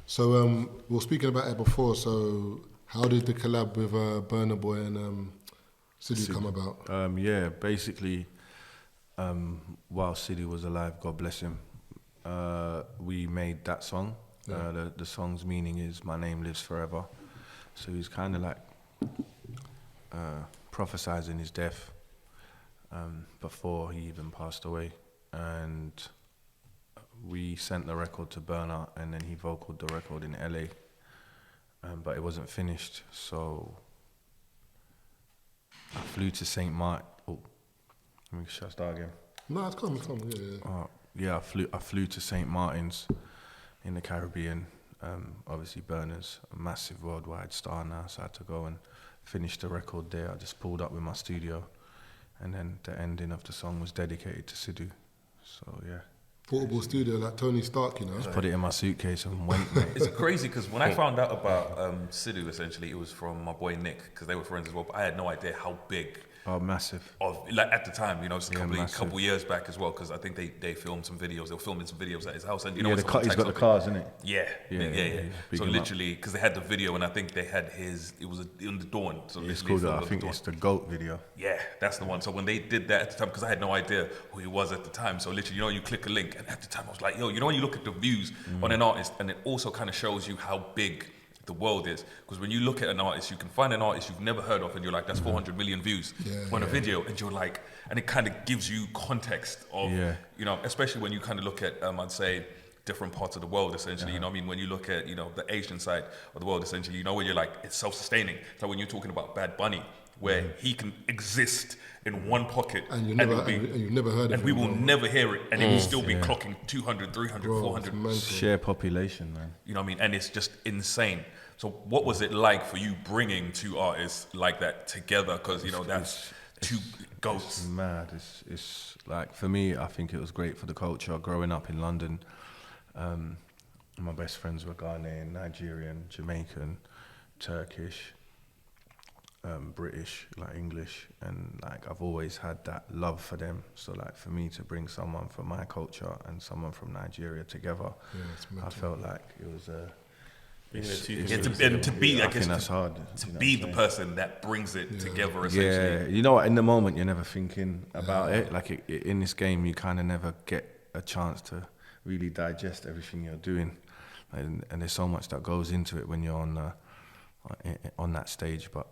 So we were speaking about it before. So how did the collab with Burna Boy and Sidhu come about? Yeah, basically, while Sidhu was alive, God bless him, we made that song. Yeah. The song's meaning is "My name lives forever." So he's kind of like prophesizing his death before he even passed away, and we sent the record to Burna, and then he vocaled the record in LA, but it wasn't finished. So I flew to St. Martin. Oh, should I start again? No, it's come. Yeah. I flew to St. Martin's in the Caribbean. Obviously, Burna's a massive worldwide star now, so I had to go and finish the record there. I just pulled up with my studio, and then the ending of the song was dedicated to Sidhu. So yeah. Portable studio like Tony Stark, you know. Just put it in my suitcase and went, mate. It's crazy because when I found out about Sidhu, essentially, it was from my boy Nick, because they were friends as well. But I had no idea how big. Oh, massive. Like at the time, you know, just a couple years back as well, because I think they filmed some videos. They were filming some videos at his house, and you know, he's got the cars, isn't it? Yeah. So literally, because they had the video, and I think they had it was in the dawn. So it's called. I think it's the GOAT video. Yeah, that's the one. So when they did that at the time, because I had no idea who he was at the time, so literally, you know, you click a link, and at the time I was like, yo, you know, when you look at the views on an artist, and it also kind of shows you how big the world is, because when you look at an artist, you can find an artist you've never heard of, and you're like, that's 400 million views on a video, and you're like, and it kind of gives you context of, you know, especially when you kind of look at, I'd say, different parts of the world, essentially, you know what I mean? When you look at, you know, the Asian side of the world, essentially, you know, where you're like, it's self-sustaining. So when you're talking about Bad Bunny, where he can exist in one pocket, and you've never heard of it, and we will never hear it, and it will still be clocking 200, 300, 400. Share population, man. You know what I mean? And it's just insane. So what was it like for you bringing two artists like that together? Because, you know, that's two goats. It's mad. It's like, for me, I think it was great for the culture. Growing up in London, my best friends were Ghanaian, Nigerian, Jamaican, Turkish, British, like English, and like I've always had that love for them. So like for me to bring someone from my culture and someone from Nigeria together, I felt like it was to be the person that brings it together, essentially. Yeah, you know what, in the moment you're never thinking about it. Like in this game you kind of never get a chance to really digest everything you're doing, and there's so much that goes into it when you're on that stage. But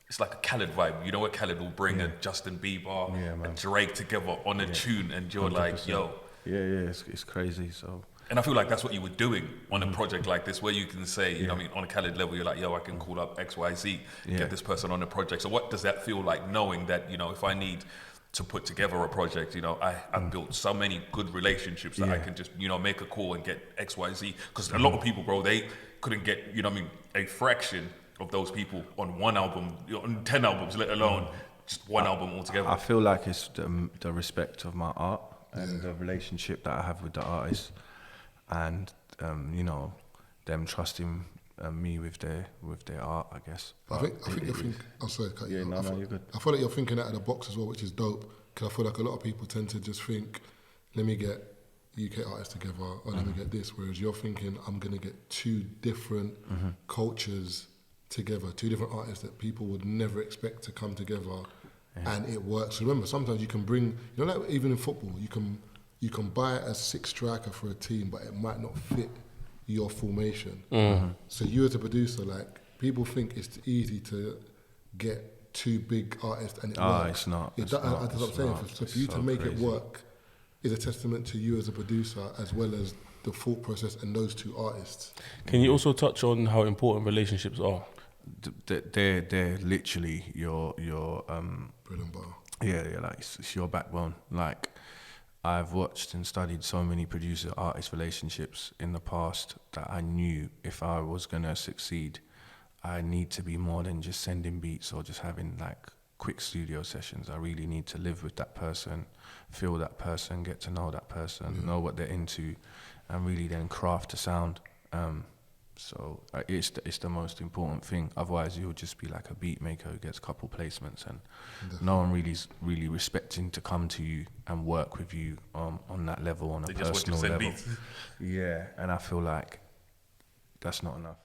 it's like a Khaled vibe. You know what Khaled will bring a Justin Bieber and Drake together on a tune, and you're 100%. Like, yo. Yeah, it's crazy. So. And I feel like that's what you were doing on a project like this, where you can say, you know what I mean, on a Khaled level, you're like, yo, I can call up XYZ, get this person on a project. So what does that feel like, knowing that, you know, if I need to put together a project, you know, I've built so many good relationships that I can just, you know, make a call and get XYZ. Because a lot of people, bro, they couldn't get, you know what I mean, a fraction of those people on one album, on 10 albums, let alone just one album altogether. I feel like it's the respect of my art and the relationship that I have with the artist, and you know, them trusting me with their art, I guess. I think you're thinking. I'm sorry, cut you. No, you're good. I feel like you're thinking out of the box as well, which is dope. Because I feel like a lot of people tend to just think, let me get UK artists together, or let me get this. Whereas you're thinking, I'm gonna get two different cultures together, two different artists that people would never expect to come together, and it works. Remember, sometimes you can bring, you know, like even in football, you can buy a six striker for a team, but it might not fit your formation. So you as a producer, like, people think it's easy to get two big artists and it works. It's not. That's what I'm saying. So for you to make it work is a testament to you as a producer, as well as the thought process and those two artists. Can you also touch on how important relationships are? They're literally your bread and butter. Yeah, like it's your backbone. Like, I've watched and studied so many producer-artist relationships in the past that I knew if I was gonna succeed, I need to be more than just sending beats or just having like quick studio sessions. I really need to live with that person, feel that person, get to know that person, know what they're into, and really then craft a sound. So it's the most important thing. Otherwise, you'll just be like a beat maker who gets a couple placements, and no one really respecting to come to you and work with you on that level, on a personal level. Yeah, and I feel like that's not enough.